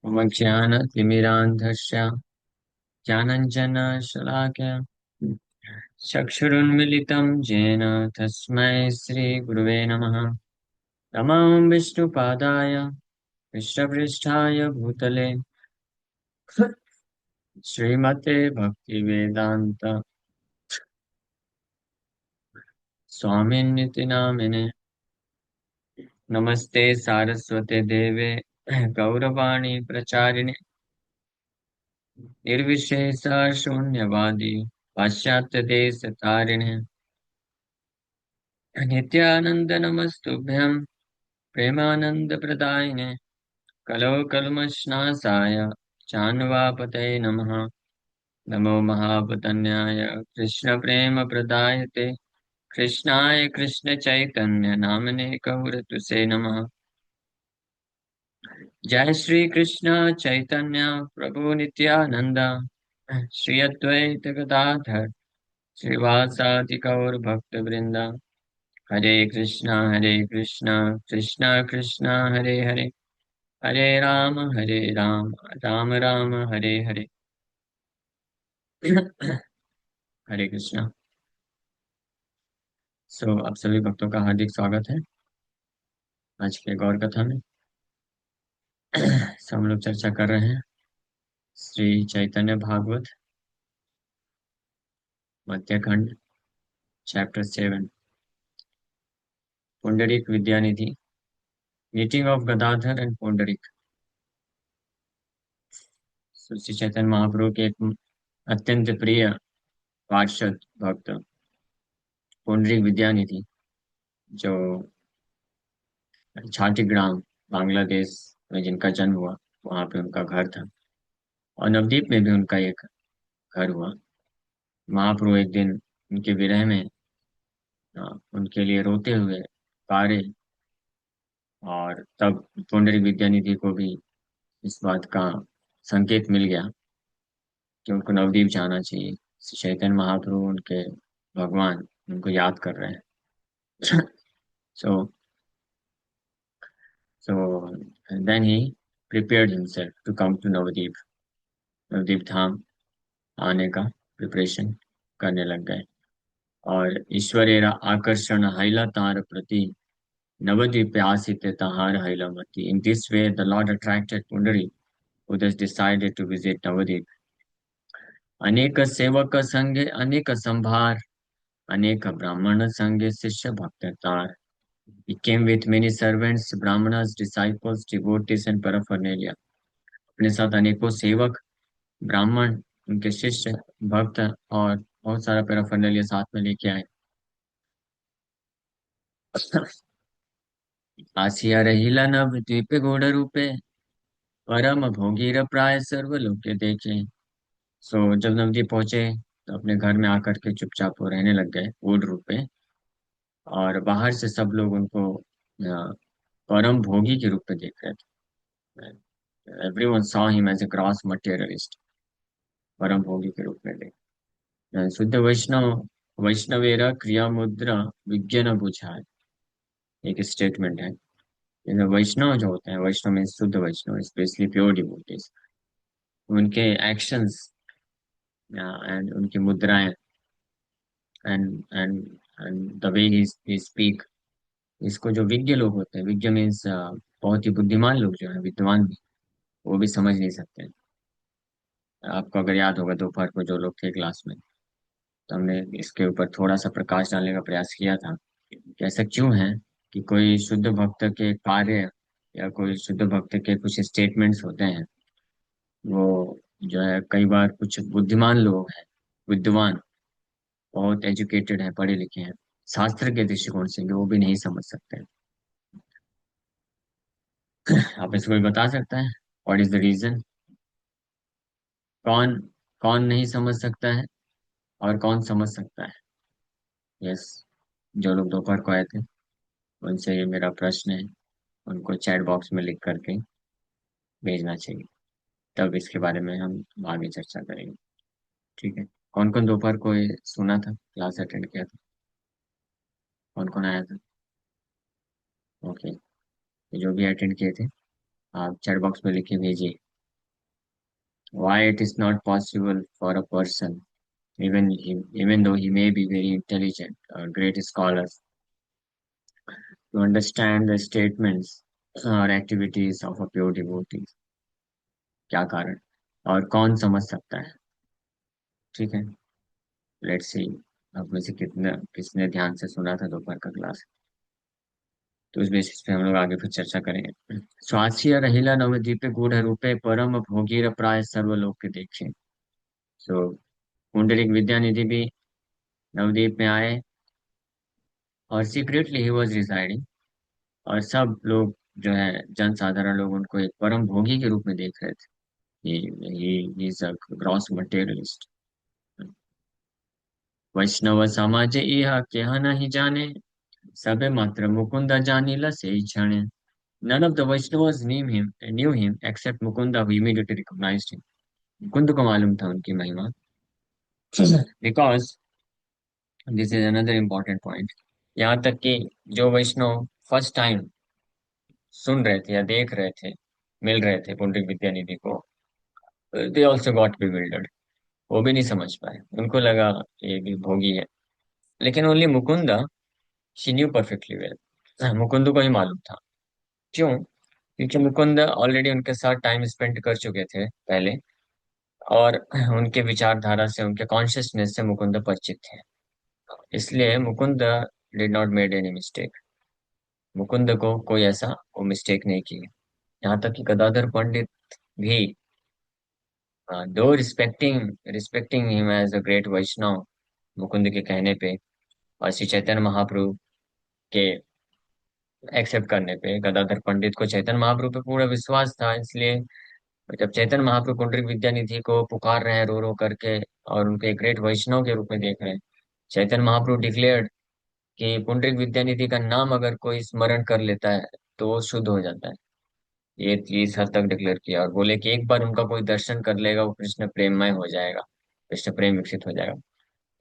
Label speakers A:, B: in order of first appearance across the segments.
A: मम ज्ञानतिमिरान्धस्य ज्ञानञ्जनशलाकया चक्षुरुन्मिलितं येन तस्मै श्रीगुरुवे नमः। नमो विष्णुपादाय कृष्णपृष्ठाय भूतले श्रीमते भक्तिवेदान्त स्वामिन्निति नामिने। नमस्ते सारस्वते देवे गौरवाणी प्रचारिणे निर्विशेषा शून्यवादी पाश्चात्यदेशतारिणे नित्यानंद नमस्तुभ्यं प्रेमानंदप्रदायिने कलो कल्मषनाशाय चान्वापतये नमः। नमो महावदन्याय कृष्णप्रेमप्रदायते कृष्णाय कृष्णचैतन्य नामने कौरतुसे नमः। जय श्री कृष्ण चैतन्य प्रभु नित्यानंद श्री अद्वैत गदाधर श्रीवासादि गौर भक्त वृंदा। हरे कृष्णा कृष्णा कृष्णा हरे हरे हरे राम राम राम हरे हरे। हरे कृष्णा। आप सभी भक्तों का हार्दिक स्वागत है आज के गौर कथा में। हम लोग चर्चा कर रहे हैं Shri Chaitanya Bhagavat Madhya Khand chapter 7 Pundarik Vidyanidhi meeting of Gadadhar and Pundarik. Shri Chaitanya Mahaprabhu के एक अत्यंत प्रिय पार्षद भक्त पुंडरीक विद्यानिधि जो छाटीग्राम बांग्लादेश में जिनका जन्म हुआ वहां पे उनका घर था और नवद्वीप में भी उनका एक घर हुआ। महाप्रभु एक दिन उनके विरह में उनके लिए रोते हुए कारे और तब पुंडरीक विद्यानिधि को भी इस बात का संकेत मिल गया कि उनको नवद्वीप जाना चाहिए। श्री चैतन्य महाप्रभु उनके भगवान उनको याद कर रहे हैं। so so and then he prepared himself to come to Nabadwip. Nabadwip धाम आने का प्रिपरेशन करने लग गए और ईश्वरेरा आकर्षण हैला तार प्रति नवद्वीप आसित तहार हैलमति। In this way, the Lord attracted Pundari, who thus decided to visit Navadvip. अनेक सेवक संगे अनेक संभार अनेक ब्राह्मण संगे शिष्य भक्त तार। He came with many servants, brahmanas, disciples, devotees and paraphernalia. अपने साथ अनेकों सेवक ब्राह्मण उनके शिष्य भक्त और बहुत सारा पैराफर्नालिया साथ में लेके आए। आसिया रहीला नव द्वीप गूढ़ रूपे परम भोगीर प्राय सर्वलोक देखे। जब नवद्वीप पहुंचे तो अपने घर में आकर के चुपचाप वो रहने लग गए गूढ़ रूप पे और बाहर से सब लोग उनको परम भोगी के रूप में देख रहे थे। Everyone saw him as a gross materialist, परम भोगी के रूप में देख। शुद्ध वैष्णव वैष्णवेरा क्रिया मुद्रा विज्ञान बुझाए एक स्टेटमेंट है। वैष्णव जो होते हैं, वैष्णव में शुद्ध वैष्णव स्पेशली प्योर डिवोटीज, उनके एक्शंस एंड उनकी मुद्राएं and and and the way he speak, इसको जो विज्ञ लोग होते हैं, विज्ञ मीन्स बहुत ही बुद्धिमान लोग जो है, विद्वान भी, वो भी समझ नहीं सकते। आपको अगर याद होगा दोपहर को जो लोग थे क्लास में, तो हमने इसके ऊपर थोड़ा सा प्रकाश डालने का प्रयास किया था कि ऐसा क्यों है कि कोई शुद्ध भक्त के कार्य या कोई शुद्ध भक्त के कुछ स्टेटमेंट्स होते हैं, वो जो है कई बार कुछ बुद्धिमान लोग हैं, विद्वान, बहुत एजुकेटेड हैं, पढ़े लिखे हैं, शास्त्र के दृष्टिकोण से भी वो भी नहीं समझ सकते हैं। आप इसको कोई बता सकता है व्हाट इज द रीजन? कौन कौन नहीं समझ सकता है और कौन समझ सकता है? यस, जो लोग दोपहर को आए थे उनसे ये मेरा प्रश्न है, उनको चैट बॉक्स में लिख करके भेजना चाहिए, तब इसके बारे में हम आगे चर्चा करेंगे। ठीक है, कौन कौन दोपहर को ये सुना था, क्लास अटेंड किया था, कौन कौन आया था? ओके, जो भी अटेंड किए थे आप चैट बॉक्स में लिख के भेजिए। why it is not possible for a person, even though he may be very intelligent, a great scholar, to understand the statements or activities of a pure devotee. क्या कारण और कौन समझ सकता है? ठीक है, लेट्स सी आप में से कितने किसने ध्यान से सुना था दोपहर का क्लास। तो उस बेसिस पे हम लोग आगे फिर चर्चा करेंगे। स्वास्थ्य रहिला नवद्वीपे गूढ़ रूपे परम भोगीर प्राय सर्वलोक के देखे। सो पुंडरीक विद्यानिधि भी नवद्वीप में आए और सीक्रेटली ही वॉज रिसाइडिंग, और सब लोग जो है जन साधारण लोग उनको एक परम भोगी के रूप में देख रहे थे। He is a gross materialist. Vaishnava समाज यह केह नहीं जाने, सबे मात्र मुकुंद जानिला से ही क्षणे। None of the Vaishnavas knew him except Mukunda, who immediately recognized him. Mukund को मालूम था उनकी महिमा, because this is another important point. यहाँ तक कि जो वैष्णव फर्स्ट टाइम सुन रहे थे या देख रहे थे, मिल रहे थे पुंडरीक विद्यानिधि को, दे ऑल्सो गॉट बिल्डर्ड। वो भी नहीं समझ पाए, उनको लगा ये भी भोगी है। लेकिन only Mukunda, she knew perfectly well, Mukund को ही मालूम था। क्यों? क्योंकि मुकुंद ऑलरेडी उनके साथ टाइम स्पेंड कर चुके थे पहले, और उनके विचारधारा से, उनके कॉन्शियसनेस से मुकुंद परिचित थे। इसलिए Mukund did not made any mistake. Mukund को कोई ऐसा वो मिस्टेक नहीं की। यहाँ तक कि गदाधर पंडित भी, दो respecting respecting him as a great Vaishnava, Mukund के कहने पे और श्री चैतन्य महाप्रभु के एक्सेप्ट करने पे, गदाधर पंडित को चैतन्य महाप्रभु पे पूरा विश्वास था। इसलिए जब चैतन्य महाप्रभु पुंडरीक विद्यानिधि को पुकार रहे हैं रो रो करके, और उनके ग्रेट वैष्णव के रूप में देख रहे हैं, चैतन्य महाप्रभु डिक्लेयर्ड कि पुंडरीक विद्यानिधि का नाम अगर कोई स्मरण कर लेता है तो वो शुद्ध हो जाता है। ये चीज हद तक डिक्लेयर किया, और बोले कि एक बार उनका कोई दर्शन कर लेगा वो कृष्ण प्रेममय हो जाएगा, कृष्ण प्रेम विकसित हो जाएगा।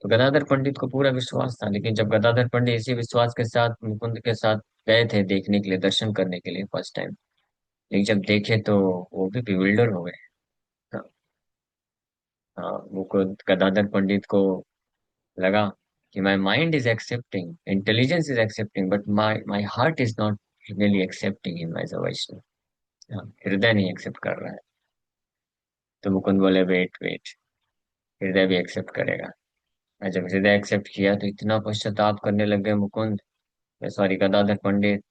A: तो गदाधर पंडित को पूरा विश्वास था। लेकिन जब गदाधर पंडित इसी विश्वास के साथ मुकुंद के साथ गए थे देखने के लिए, दर्शन करने के लिए फर्स्ट टाइम, लेकिन जब देखे तो वो भी बिविल्डर हो गए। हाँ, हाँ, मुकुंद गदाधर पंडित को लगा कि my mind is accepting, intelligence is accepting, but my heart is not really accepting him as a Vaishnava. हाँ, हृदय नहीं एक्सेप्ट कर रहा है। तो मुकुंद बोले वेट वेट, हृदय भी एक्सेप्ट करेगा। और जब हृदय एक्सेप्ट किया तो इतना पश्चाताप करने लग गए Mukund, sorry Gadadhar Pandit,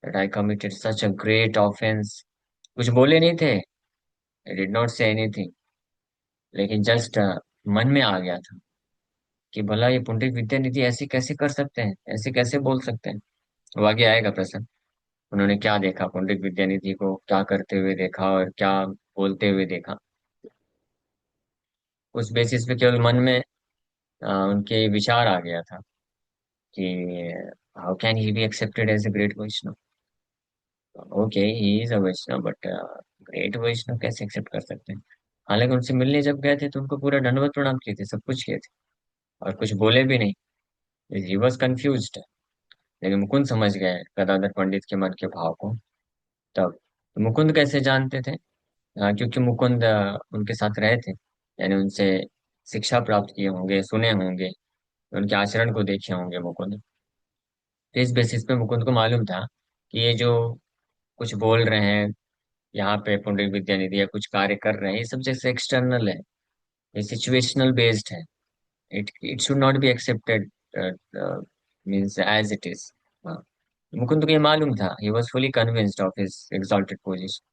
A: that I committed such a great offense। कुछ बोले नहीं थे, I did not say anything, लेकिन जस्ट मन में आ गया था कि भला ये पुंडरीक विद्यानिधि ऐसे कैसे कर सकते हैं, ऐसे कैसे बोल सकते हैं। वो आगे आएगा प्रसंग। उन्होंने क्या देखा, पुंडरीक विद्यानिधि को क्या करते हुए देखा और क्या बोलते हुए देखा, उस बेसिस पे केवल मन में उनके विचार आ गया था कि how can he be accepted as a great Vaishnava. Okay, he is a Vaishnava, but great Vaishnava कैसे एक्सेप्ट कर सकते हैं। हालांकि उनसे मिलने जब गए थे तो उनको पूरा दंडवत प्रणाम किए थे, सब कुछ किए थे, और कुछ बोले भी नहीं। He was confused. लेकिन मुकुंद समझ गए गदाधर पंडित के मन के भाव को तब। तो मुकुंद कैसे जानते थे? क्योंकि मुकुंद उनके साथ रहे थे, यानी उनसे शिक्षा प्राप्त किए होंगे, सुने होंगे, उनके आचरण को देखे होंगे मुकुंद। तो इस बेसिस पे मुकुंद को मालूम था कि ये जो कुछ बोल रहे हैं यहाँ पे पुंडरीक विद्यानिधि, या कुछ कार्य कर रहे हैं, ये सब जैसे एक्सटर्नल है, ये सिचुएशनल बेस्ड है। It should not be accepted means as it is. Mukund को ये मालूम था, he was fully convinced of his exalted position.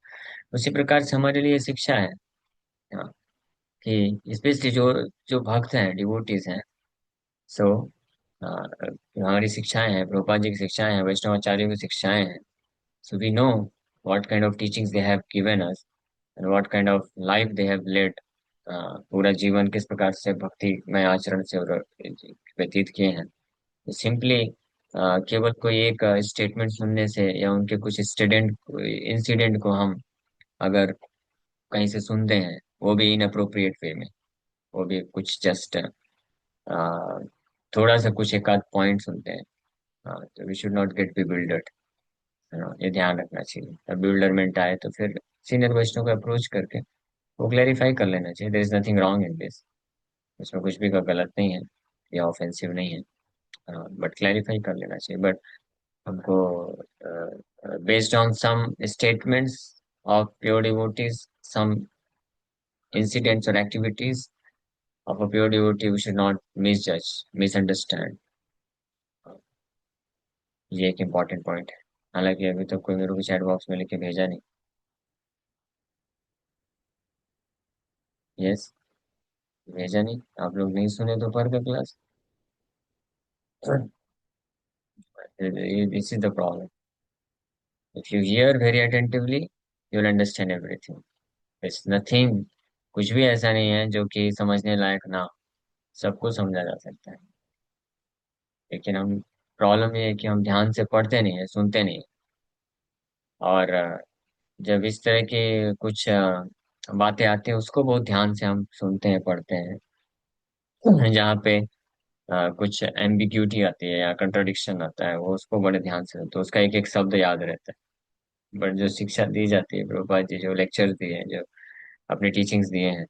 A: उसी प्रकार से हमारे लिए शिक्षा है, हाँ, कि स्पेशली जो जो भक्त हैं, डिवोटीज हैं, सो हमारी शिक्षाएं हैं, प्रभुपाद जी की शिक्षाएं हैं, वैष्णवाचार्यों की शिक्षाएं हैं। So we know what kind of teachings they have given us and what kind of life they have led। पूरा जीवन किस प्रकार से भक्ति में आचरण से व्यतीत किए हैं। सिंपली केवल कोई एक स्टेटमेंट सुनने से या उनके कुछ स्टूडेंट इंसिडेंट को हम अगर कहीं से सुनते हैं, वो भी इन अप्रोप्रिएट वे में, वो भी कुछ जस्ट थोड़ा सा कुछ एक आध पॉइंट सुनते हैं, तो वी शुड नॉट गेट बिल्डर्ड। ये ध्यान रखना चाहिए। अब बिल्डरमेंट आए तो फिर सीनियर वैष्णव को अप्रोच करके वो क्लेरिफाई कर लेना चाहिए, there is nothing wrong in this. इसमें कुछ भी का गलत नहीं है या ऑफेंसिव नहीं है, बट क्लैरिफाई कर लेना चाहिए। बट हमको based on some statements of pure devotees, some incidents or activities of a pure devotee, we should not misjudge, misunderstand. ये एक इम्पॉर्टेंट पॉइंट है। हालांकि अभी तक कोई मेरे को चैट बॉक्स में लिख भेजा नहीं। यस, भेजा नहीं। आप लोग नहीं सुने दोपहर का class? This is the problem. If you here very attentively you will understand everything. It's nothing, कुछ भी ऐसा नहीं है जो कि समझने लायक ना हो। सब कुछ समझा जा सकता है। लेकिन हम, प्रॉब्लम ये है कि हम ध्यान से पढ़ते नहीं है, सुनते नहीं हैं। और जब इस तरह की कुछ बातें आती हैं उसको बहुत ध्यान से हम सुनते हैं, पढ़ते हैं। जहाँ पे कुछ एम्बिग्यूटी आती है या कंट्रोडिक्शन आता है, वो उसको बड़े ध्यान से, तो उसका एक एक शब्द याद रहता है। बट जो शिक्षा दी जाती है, प्रभुपाद जी जो लेक्चर्स दिए हैं, जो अपने टीचिंग्स दिए हैं,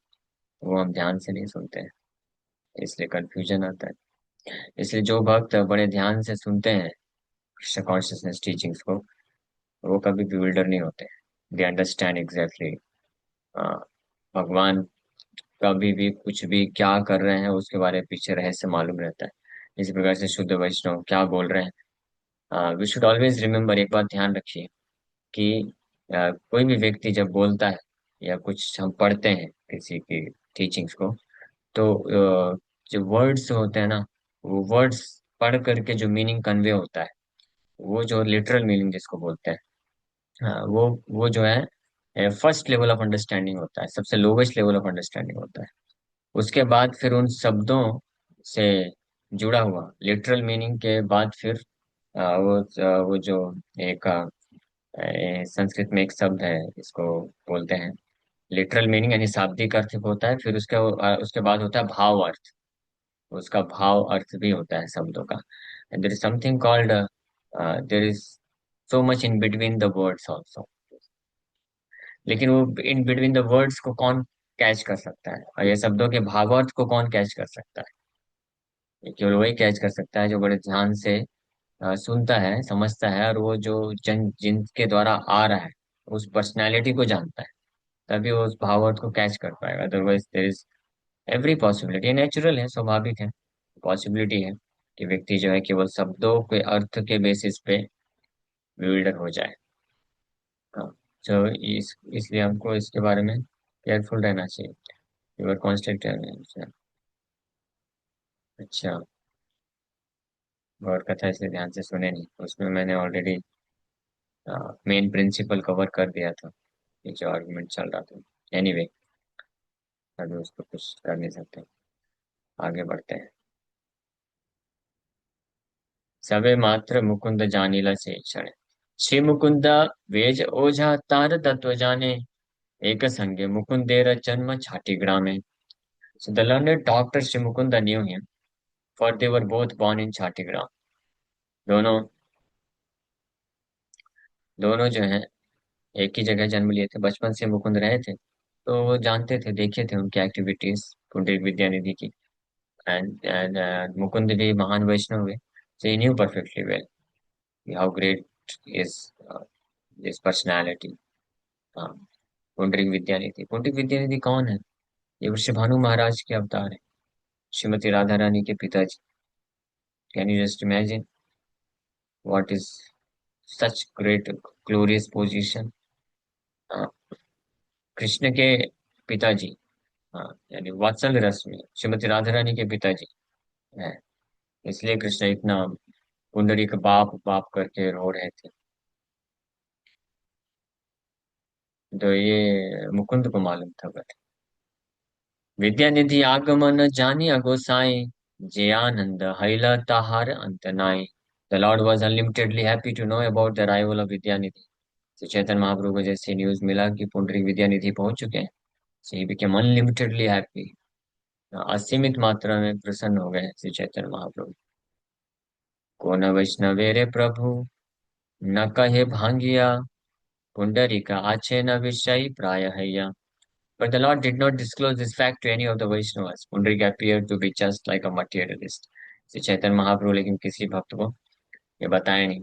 A: वो हम ध्यान से नहीं सुनते हैं, इसलिए कंफ्यूजन आता है। इसलिए जो भक्त बड़े ध्यान से सुनते हैं कृष्ण कॉन्शियसनेस टीचिंग्स को, वो कभी बिल्डर नहीं होते। दे अंडरस्टैंड एग्जैक्टली भगवान कभी भी कुछ भी क्या कर रहे हैं उसके बारे में पीछे रहस्य मालूम रहता है। इसी प्रकार से शुद्ध वैष्णव क्या बोल रहे हैं, वी शुड ऑलवेज रिमेम्बर, एक बात ध्यान रखिए कि कोई भी व्यक्ति जब बोलता है या कुछ हम पढ़ते हैं किसी की टीचिंग्स को, तो जो वर्ड्स होते हैं ना, वो वर्ड्स पढ़ करके जो मीनिंग कन्वे होता है, वो जो लिटरल मीनिंग जिसको बोलते हैं, वो जो है फर्स्ट लेवल ऑफ अंडरस्टैंडिंग होता है, सबसे लोवेस्ट लेवल ऑफ अंडरस्टैंडिंग होता है। उसके बाद फिर उन शब्दों से जुड़ा हुआ लिटरल मीनिंग के बाद फिर वो जो एक संस्कृत में एक शब्द है, इसको बोलते हैं लिटरल मीनिंग, यानी शाब्दिक अर्थ होता है। फिर उसके बाद होता है भाव अर्थ। उसका भाव अर्थ भी होता है शब्दों का। There is something called, there is so much in between the words also. लेकिन वो इन बिटवीन द वर्ड्स को कौन कैच कर सकता है, और ये शब्दों के भावार्थ को कौन कैच कर सकता है? ये केवल वही कैच कर सकता है जो बड़े ध्यान से सुनता है, समझता है, और वो जो जिनके द्वारा आ रहा है उस पर्सनैलिटी को जानता है, तभी वो उस भावार्थ को कैच कर पाएगा। Otherwise there is every possibility, natural है, स्वाभाविक है, पॉसिबिलिटी है कि व्यक्ति जो है केवल शब्दों के अर्थ के बेसिस पे बिल्डर हो जाए। हाँ, तो इसलिए हमको इसके बारे में केयरफुल रहना चाहिए। यूर कॉन्स्टेंट रहना। अच्छा, और कथा इसलिए ध्यान से सुने नहीं, उसमें मैंने ऑलरेडी मेन प्रिंसिपल कवर कर दिया था, ये जो आर्गुमेंट चल रहा था। एनीवे, अभी उसको कुछ कर नहीं सकते, आगे बढ़ते हैं। सबे मात्र मुकुंद जानिला से क्षण, श्री मुकुंद वेज ओझा तार तत्व जाने, एक संगे मुकुंदेर जन्म छाटी ग्रामे। So the learned doctor Sri Mukunda knew him, for they were both born in छाटीग्राम। दोनों दोनों जो हैं एक ही जगह जन्म लिए थे, बचपन से मुकुंद रहे थे, तो वो जानते थे, देखे थे उनकी एक्टिविटीज पुंडरीक विद्यानिधि की। एंड मुकुंद भी महान वैष्णव हुए, so he knew perfectly well how great is his personality। हाँ, पुंडरीक विद्यानिधि, पुंडरीक विद्यानिधि कौन है? ये वृषभ भानु महाराज के अवतार है, श्रीमती राधा रानी के पिताजी। Can you just imagine what is such great glorious position? Krishna के पिताजी, हाँ, यानी वात्सल्य रस में श्रीमती राधा रानी के पिताजी है। इसलिए कृष्ण इतना पुंडरीक बाप बाप करके रो रहे थे। तो ये मुकुंद को मालूम था। बट विद्यानिधि आगमन जानी अगोसाई, जे आनंद हैला ताहार अंत नाई। The Lord was unlimitedly happy to know about the arrival of Vidyanidhi. तो चैतन्य महाप्रभु को जैसे न्यूज मिला कि पुंडरीक विद्यानिधि पहुंच चुके हैं, so he became unlimitedly happy. असीमित मात्रा में प्रसन्न हो गए श्री चैतन्य महाप्रभु। को न वैष्णवे रे प्रभु, न कहे भांगिया, पुंडरीक आछे न विषय प्राय हैया। But the Lord did not disclose this fact to any of the Vaishnavas. Pundrik appeared to be just like a materialist. Shri Chaitanya महाप्रभु लेकिन किसी भक्त को ये बताया नहीं,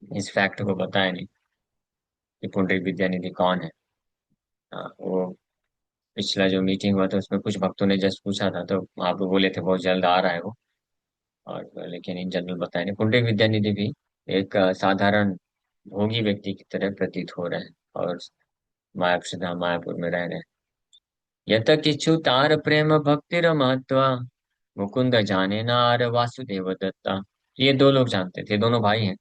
A: इस फैक्ट को बताया नहीं कि पुंडरीक विद्यानिधि कौन है। वो पिछला जो मीटिंग हुआ था उसमें कुछ भक्तों ने जस्ट पूछा था, तो महाप्रभु बोले थे बहुत जल्द आ रहा है वो। और लेकिन इन जनरल बताया नहीं। पुंडरीक विद्यानिधि भी एक साधारण भोगी व्यक्ति की तरह प्रतीत हो रहे हैं और मायापुर में रह रहे हैं। यत किछु तार प्रेम भक्तिर महत्व, मुकुंद जाने नार वासुदेव दत्ता। ये दो लोग जानते थे, दोनों भाई हैं।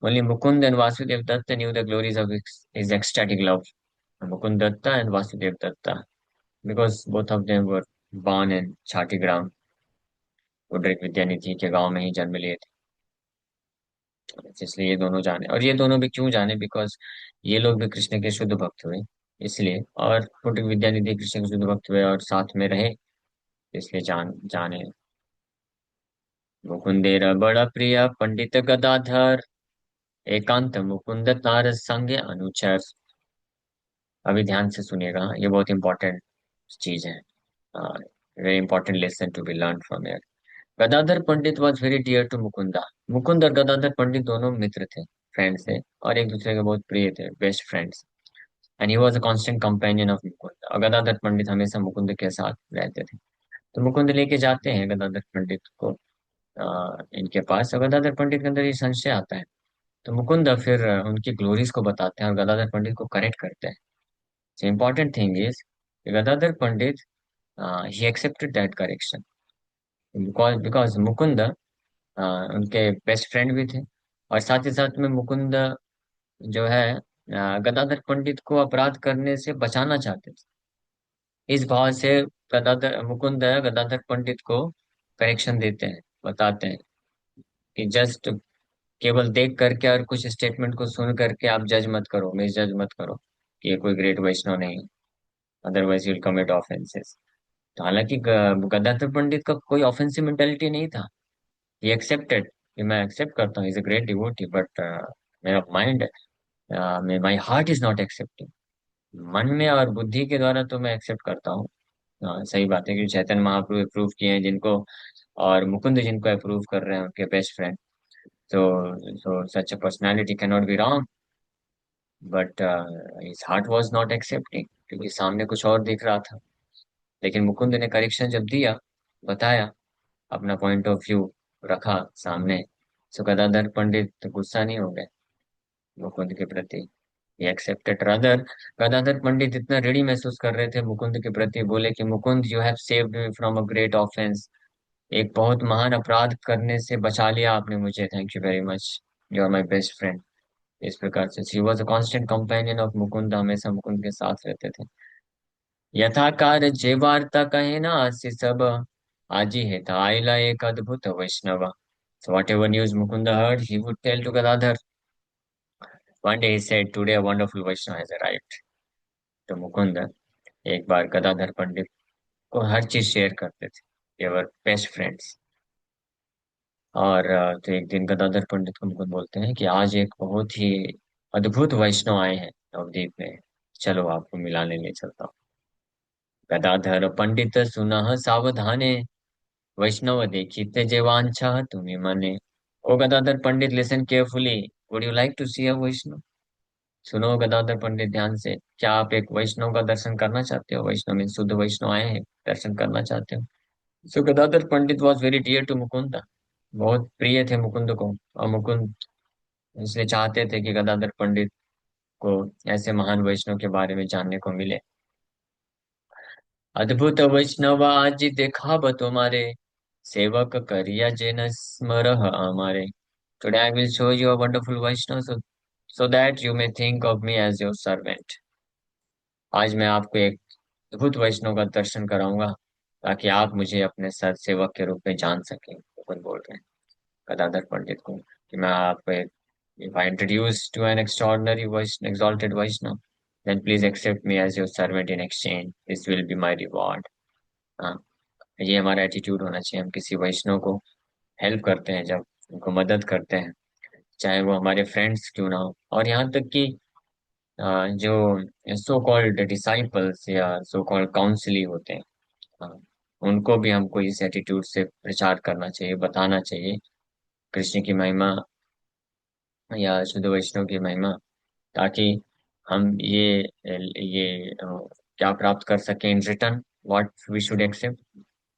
A: Only Mukund and Vasudev Datta knew the glories of his ecstatic love. Mukund Datta and Vasudev Datta, because both of them were born in Chatigram, उड्डयन विद्यानिधि के गांव में ही जन्म लिए थे। इसलिए ये दोनों जाने, और ये दोनों भी क्यों जाने, बिकॉज ये लोग भी कृष्ण के शुद्ध भक्त हुए इसलिए, और उड्डयन विद्यानिधि कृष्ण के शुद्ध भक्त हुए और साथ में रहे, इसलिए जाने। मुकुंदेर बड़ा प्रिय पंडित गदाधर, एकांत मुकुंद तार संग अनुचर। अभी ध्यान से सुनिएगा, ये बहुत इंपॉर्टेंट चीज है, very important lesson to be learn from here. Gadadhar Pandit was very dear to Mukunda. Mukund और गदाधर पंडित दोनों मित्र थे, फ्रेंड्स थे, और एक दूसरे के बहुत प्रिय थे, best friends. And he was a constant companion of Mukund, और गदाधर पंडित हमेशा मुकुंद के साथ रहते थे। तो मुकुंद लेके जाते हैं गदाधर पंडित को इनके पास, और गदाधर पंडित के अंदर ये संशय आता है। तो मुकुंद फिर उनकी ग्लोरीज को बताते हैं और गदाधर पंडित को करेक्ट करते हैं। So important thing is Gadadhar Pandit, he accepted that correction because Mukund उनके बेस्ट फ्रेंड भी थे, और साथ ही साथ में मुकुंद जो है गदाधर पंडित को अपराध करने से बचाना चाहते थे। इस भाव से गदाधर मुकुंद गदाधर पंडित को करेक्शन देते हैं, बताते हैं कि जस्ट केवल देख करके और कुछ स्टेटमेंट को सुन करके आप जज मत करो, मिस जज मत करो कि ये कोई ग्रेट वैष्णव नहीं, अदरवाइज यूल कमिट ऑफेंसेस। तो हालांकि गदाधर पंडित का कोई ऑफेंसिव मेंटेलिटी नहीं था, ही एक्सेप्टेड कि मैं एक्सेप्ट करता हूँ, is a great devotee, but मेरा mind, my heart is not accepting. मन में और बुद्धि के द्वारा तो मैं एक्सेप्ट करता हूँ। सही बात है कि चैतन्य महाप्रभु अप्रूव किए हैं जिनको, और मुकुंद जिनको अप्रूव कर रहे हैं उनके बेस्ट फ्रेंड, तो such a personality can not be wrong, but his heart was not accepting क्योंकि सामने कुछ और दिख रहा था। लेकिन मुकुंद ने करेक्शन जब दिया, बताया, अपना पॉइंट ऑफ व्यू रखा सामने, सो गदाधर पंडित गुस्सा नहीं हो गए मुकुंद के प्रति, ये एक्सेप्टेड रादर। गदाधर पंडित इतना रेडी महसूस कर रहे थे मुकुंद के प्रति, बोले कि Mukund you have saved me from a great offence, एक बहुत महान अपराध करने से बचा लिया आपने मुझे, thank you very much, you are my best friend. इस प्रकार से she was a constant companion of Mukund, हमेशा मुकुंद के साथ रहते थे। यथाकार जे वार्ता कहे ना आसी सब, आजी है था आइला एक अद्भुत वैष्णव। So whatever news Mukunda heard, he would tell to Gadadhar. One day he said, "Today a wonderful Vaishnava has arrived." तो मुकुंद एक बार गदाधर पंडित को हर चीज शेयर करते थे, they were बेस्ट फ्रेंड्स। और तो एक दिन गदाधर पंडित को मुकुंद बोलते हैं कि आज एक बहुत ही अद्भुत वैष्णव आए हैं नवदीप में, चलो आपको मिलाने ले चलता हूँ। गदाधर पंडित सुनह सावधाने, वैष्णव देखिते जे वांछा तुम्हें मने। ओ Gadadhar Pandit, listen carefully, would you like to see a Vaishnava? सुनो गदाधर पंडित ध्यान से, क्या आप एक वैष्णव का दर्शन करना चाहते हो? वैष्णव में शुद्ध वैष्णव आए हैं, दर्शन करना चाहते हो? So Gadadhar Pandit was very dear to Mukund, बहुत प्रिय थे मुकुंद को, और मुकुंद इसलिए चाहते थे कि गदाधर पंडित को ऐसे महान वैष्णव के बारे में जानने को मिले। अद्भुत वैष्णव आज देखा तुम्हारे, सेवक करिया जिन स्मरह हमारे। Today I will show you a wonderful Vaishnav, so that you may think of me as your servant. आज मैं आपको एक अद्भुत वैष्णव का दर्शन कराऊंगा ताकि आप मुझे अपने सर सेवक के रूप में जान सकें। मुकुंद बोल रहे हैं गदाधर पंडित को कि मैं आपको एक, if I introduce to an extraordinary exalted Vaishnav, then please accept me as your servant in exchange. This will be my reward. हाँ, ये हमारा एटीट्यूड होना चाहिए। हम किसी वैष्णव को हेल्प करते हैं, जब उनको मदद करते हैं, चाहे वो हमारे फ्रेंड्स क्यों ना हो, और यहाँ तक कि जो सो कॉल्ड डिसाइपल्स या सो कॉल्ड काउंसिली होते हैं, हाँ, उनको भी हमको इस एटीट्यूड से प्रचार करना चाहिए, बताना चाहिए कृष्ण की महिमा या शुद्ध वैष्णव की महिमा, ताकि हम ये क्या प्राप्त कर सकें in return, what we should accept,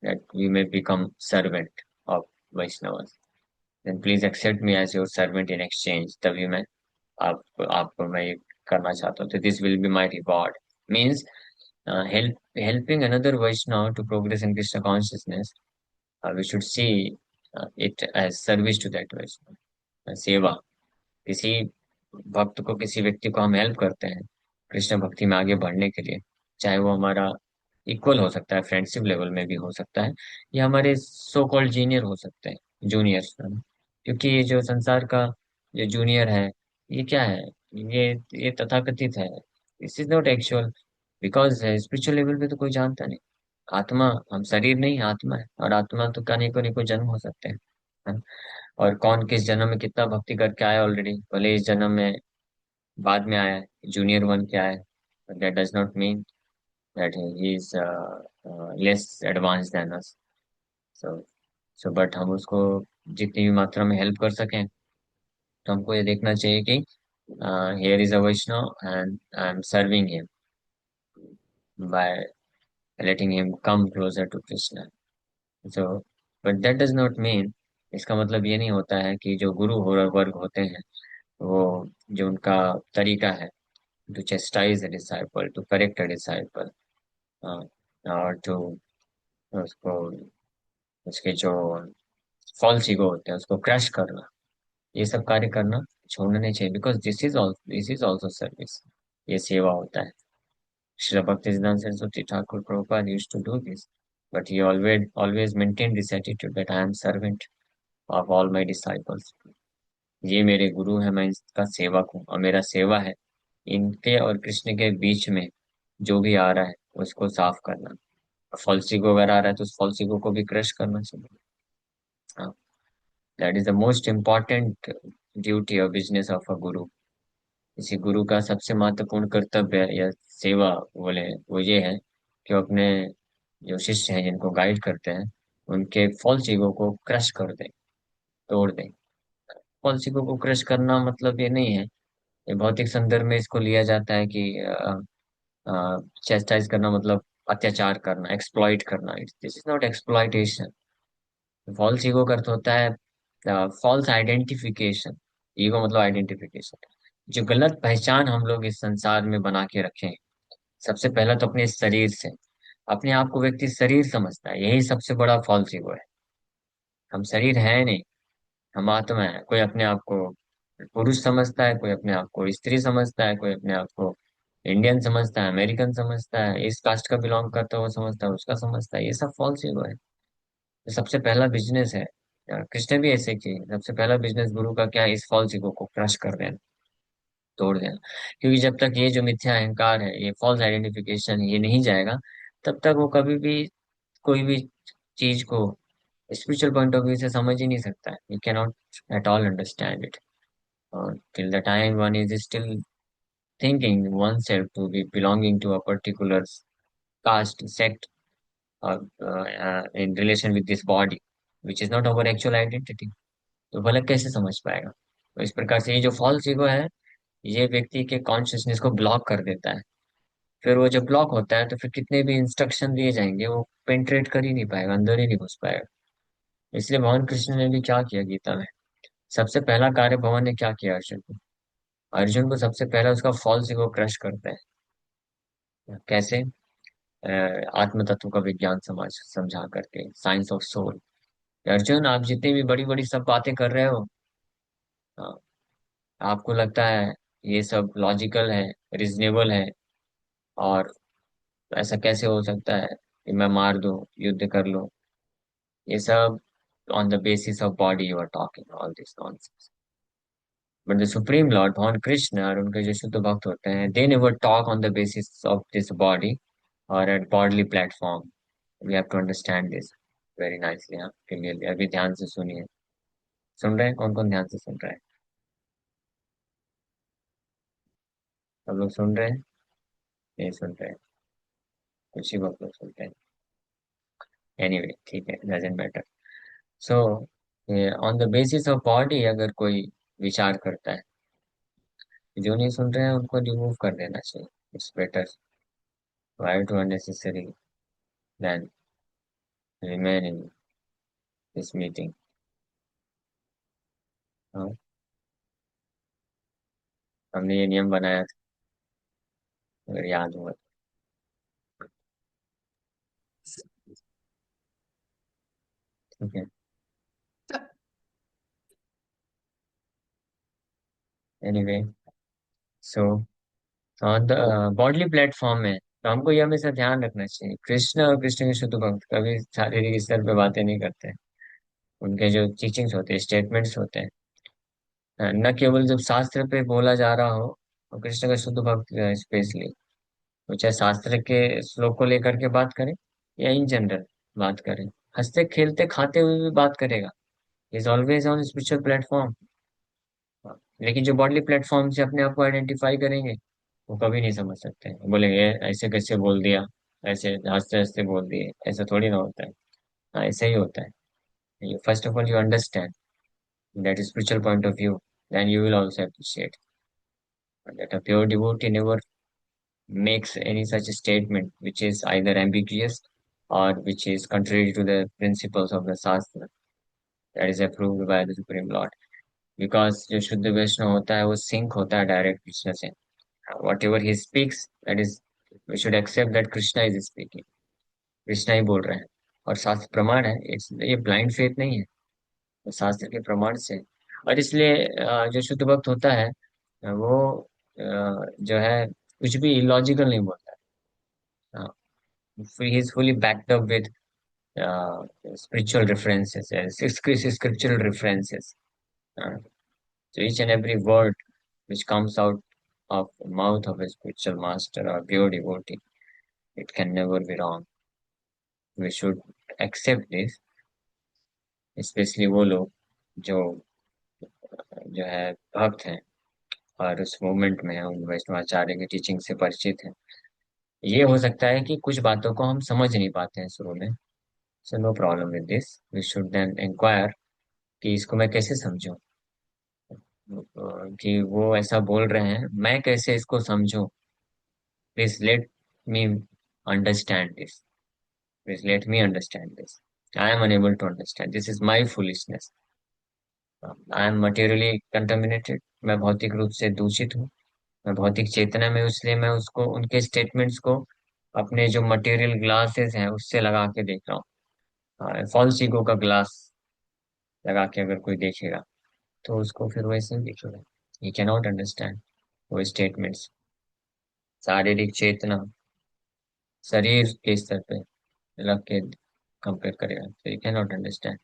A: that we may become servant of Vaishnav, then please accept me as your servant in exchange. तभी मैं आप आपको मैं ये करना चाहता हूँ, तो this will be my reward. Means helping another Vaishnava to progress in Krishna consciousness, we should see it as service to that Vaishnava, सेवा। किसी भक्त को, किसी व्यक्ति को हम हेल्प करते हैं कृष्ण भक्ति में आगे बढ़ने के लिए, चाहे वो हमारा इक्वल हो सकता है, फ्रेंडशिप लेवल में भी हो सकता है, या हमारे सो कॉल्ड जूनियर हो सकते हैं, जूनियर्स। क्योंकि ये जो संसार का जो जूनियर है, ये क्या है, ये तथाकथित है, this is not actual. Because spiritual level पे तो कोई जानता नहीं, आत्मा, हम शरीर नहीं आत्मा है, और आत्मा तो का अनेकों जन्म हो सकते हैं, है? और कौन किस जन्म में कितना भक्ति करके आया ऑलरेडी, भले इस जन्म में बाद में आया है, जूनियर बन के आया है, that does not mean that he is less advance than us. So so but हम उसको जितनी भी मात्रा में हेल्प कर सकें, तो हमको ये देखना चाहिए कि here is a Vaishnav and I am serving him by letting him come closer to Krishna. So but that does not mean, इसका मतलब ये नहीं होता है कि जो गुरु हो वर्ग होते हैं, वो जो उनका तरीका है to chastise a disciple, to correct a disciple, हाँ, और जो उसको, उसके जो फॉल्स ईगो होते हैं उसको क्रश करना, ये सब कार्य करना छोड़ना नहीं चाहिए, because this is also service, ये सेवा होता है। Shri Bhaktisiddhanta Saraswati Thakur Prabhupada used to do this, but he always maintained this attitude that I am servant of all my disciples। ये मेरे गुरु है, मैं इसका सेवक हूँ, और मेरा सेवा है इनके और कृष्ण के बीच में जो भी आ रहा है उसको साफ करना। फॉल्सिको अगर आ रहा है तो उस फॉल्सिको को भी क्रश करना चाहिए। हाँ, that is the most important duty और बिजनेस ऑफ अ गुरु। किसी गुरु का सबसे महत्वपूर्ण कर्तव्य या सेवा बोले, वो ये है कि वो अपने जो शिष्य हैं जिनको गाइड करते हैं, उनके फॉल्स ईगो को क्रश कर दे, तोड़ दे। फॉल्स ईगो को क्रश करना मतलब ये नहीं है, ये भौतिक संदर्भ में इसको लिया जाता है कि चेस्टाइज करना मतलब अत्याचार करना, एक्सप्लॉइट करना। This is not exploitation. False ego का अर्थ होता है फॉल्स आइडेंटिफिकेशन। ईगो मतलब आइडेंटिफिकेशन, जो गलत पहचान हम लोग इस संसार में बना के रखे हैं। सबसे पहला तो अपने शरीर से, अपने आप को व्यक्ति शरीर समझता है, यही सबसे बड़ा फॉल्स ईगो है। हम शरीर है नहीं, हम आत्मा है। कोई अपने आप को पुरुष समझता है, कोई अपने आप को स्त्री समझता है, कोई अपने आप को इंडियन समझता है, अमेरिकन समझता है, इस कास्ट का बिलोंग करता है वो समझता है, उसका समझता है, ये सब फॉल्स ईगो है। तो सबसे पहला बिजनेस है, कृष्ण भी ऐसे किए, सबसे पहला बिजनेस गुरु का क्या है, इस फॉल्स ईगो को क्रश कर देना, तोड़ देना। क्योंकि जब तक ये जो मिथ्या अहंकार है, ये फॉल्स आइडेंटिफिकेशन ये नहीं जाएगा, तब तक वो कभी भी कोई भी चीज को स्पिरिचुअल पॉइंट ऑफ व्यू से समझ ही नहीं सकता है। You cannot at all understand it, till the time one is still thinking oneself to be belonging to a particular caste, sect, or in relation with this body, which is not our actual identity, तो भला कैसे समझ पाएगा। तो इस प्रकार से ये जो फॉल्स ईगो है, ये व्यक्ति के कॉन्शियसनेस को ब्लॉक कर देता है। फिर वो जब ब्लॉक होता है तो फिर कितने भी इंस्ट्रक्शन दिए जाएंगे वो पेंट्रेट कर ही नहीं पाएगा, अंदर ही नहीं घुस पाएगा। इसलिए भगवान कृष्ण ने भी क्या किया गीता में, सबसे पहला कार्य भगवान ने क्या किया, अर्जुन को, अर्जुन को सबसे पहला उसका फॉल्स ईगो क्रश करता है। कैसे? आत्म तत्व का विज्ञान समाज समझा करके, साइंस ऑफ सोल। अर्जुन, आप जितनी भी बड़ी बड़ी सब बातें कर रहे हो, हाँ, आपको लगता है ये सब लॉजिकल है, रिजनेबल है, और ऐसा कैसे हो सकता है कि मैं मार दूं, युद्ध कर लूं, ये सब on the basis of body you are talking all this nonsense. But the supreme Lord Bhagwan Krishna और उनके जो शुद्ध भक्त होते हैं, they never talk on the basis of this body और at bodily platform. We have to understand this very nicely, हाँ, clearly. अभी ध्यान से सुनिए, सुन रहे हैं, कौन कौन ध्यान से सुन रहा है? सब लोग सुन रहे हैं? नहीं सुन रहे हैं, कुछ ही बहुत लोग सुन रहे हैं। एनीवे ठीक है, doesn't matter. So on the basis of body अगर कोई विचार करता है, जो नहीं सुन रहे हैं उनको रिमूव कर देना चाहिए। It's better, why to unnecessary then remain in this meeting. हमने ये नियम बनाया था, अगर याद हुआ तो। ठीक है। Anyway, so on the bodily platform में तो हमको ये हमेशा ध्यान रखना चाहिए, कृष्ण और कृष्ण के शुद्ध भक्त कभी शारीरिक स्तर पे बातें नहीं करते हैं। उनके जो टीचिंग्स होते हैं, स्टेटमेंट्स होते हैं, न केवल जब शास्त्र पे बोला जा रहा हो, और कृष्ण का शुद्ध भक्त स्पेशली, वो चाहे शास्त्र के श्लोक को लेकर के बात करें या इन जनरल बात करें, हंसते खेलते खाते हुए भी बात करेगा। Is always on spiritual platform. लेकिन जो बॉडली प्लेटफॉर्म से अपने आप को आइडेंटिफाई करेंगे, वो कभी नहीं समझ सकते हैं, बोलेंगे "ये ऐसे कैसे बोल दिया, ऐसे हंसते हंसते बोल दिए, ऐसा थोड़ी ना होता है"। हाँ, ऐसा ही होता है। First of all you understand that spiritual point of view, then you will also appreciate that a pure devotee never makes any such statement which is either ambiguous or which is contrary to the principles of the Shastra that is approved by the Supreme Lord. Because जो शुद्ध वैष्णव होता है वो sink होता है direct Krishna से। Whatever he speaks, that is, we should accept that Krishna is speaking, Krishna ही बोल रहे हैं। और शास्त्र प्रमाण है, ये ब्लाइंड फेथ नहीं है, तो शास्त्र के प्रमाण से। और इसलिए जो शुद्ध भक्त होता है वो जो है कुछ भी इलॉजिकल नहीं बोलता है। He is fully backed up with spiritual references, scriptural references. So each and every word which comes out of the mouth of a spiritual master or pure devotee, it can never be wrong. We should accept this, especially वो लोग जो जो है भक्त हैं और उस movement में है, उन वैष्णवाचार्य की टीचिंग से परिचित है। ये हो सकता है कि कुछ बातों को हम समझ नहीं पाते हैं शुरू में, so no problem with this, we should then enquire कि इसको मैं कैसे समझूं, कि वो ऐसा बोल रहे हैं मैं कैसे इसको समझूं। Please let me understand this, please let me understand this. I am unable to understand, this is my foolishness. I am materially contaminated, मैं भौतिक रूप से दूषित हूँ, मैं भौतिक चेतना में हूँ, इसलिए मैं उसको, उनके स्टेटमेंट्स को अपने जो मटेरियल ग्लासेस हैं उससे लगा के देख रहा हूँ। फॉल्स ईगो का ग्लास लगा के अगर कोई देखेगा तो उसको फिर वैसे ही दिखेगा। ही कैनॉट अंडरस्टैंड वो स्टेटमेंट्स, शारीरिक चेतना शरीर के स्तर पे रख के कंपेयर करेगा तो यू कैन नॉट अंडरस्टैंड।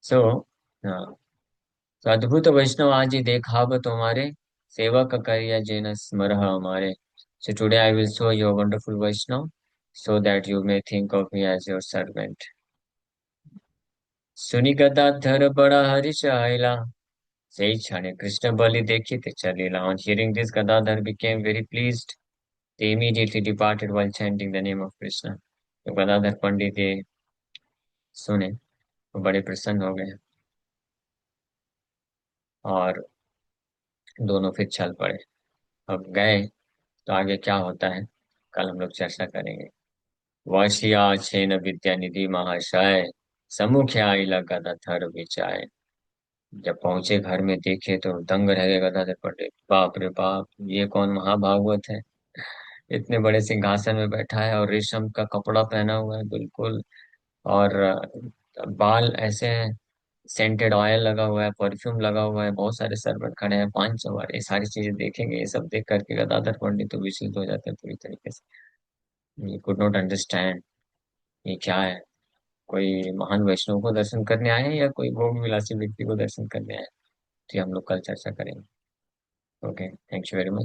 A: सो हाँ, तो अद्भुत वैष्णव आज ही देखाव तुम्हारे, सेवक करिया जिन स्मरह हमारे। So today I will show you wonderful Vaishnav, so that you may think of me as your servant. सुनि गदाधर बड़ा हर्ष आइला, সেই क्षण कृष्ण बलि देखिते चलिला। On hearing this, Gadadhar became very pleased. They immediately departed while chanting the name of Krishna. तो गदाधर पंडित ये सुने तो बड़े प्रसन्न हो गए और दोनों फिर चल पड़े। अब गए तो आगे क्या होता है कल हम लोग चर्चा करेंगे। वशिया छेन विद्या निधि महाशय, समुख आइला गदाधर विचाय। जब पहुंचे घर में देखे तो दंग रह गए गदाधर पंडित, बाप रे बाप, ये कौन महाभागवत है, इतने बड़े सिंहासन में बैठा है और रेशम का कपड़ा पहना हुआ है बिल्कुल, और बाल ऐसे हैं, सेंटेड ऑयल लगा हुआ है, परफ्यूम लगा हुआ है, बहुत सारे सर्वेंट खड़े हैं, 500 सवार, ये सारी चीजें देखेंगे, ये सब देख करके गदाधर पंडित तो विचलित हो जाते हैं पूरी तरीके से। ये कुड नॉट अंडरस्टैंड ये क्या है, कोई महान वैष्णव को दर्शन करने आए हैं या कोई भोग विलासी व्यक्ति को दर्शन करने आए हैं। तो ये हम लोग कल चर्चा करेंगे। Okay, thank you very much.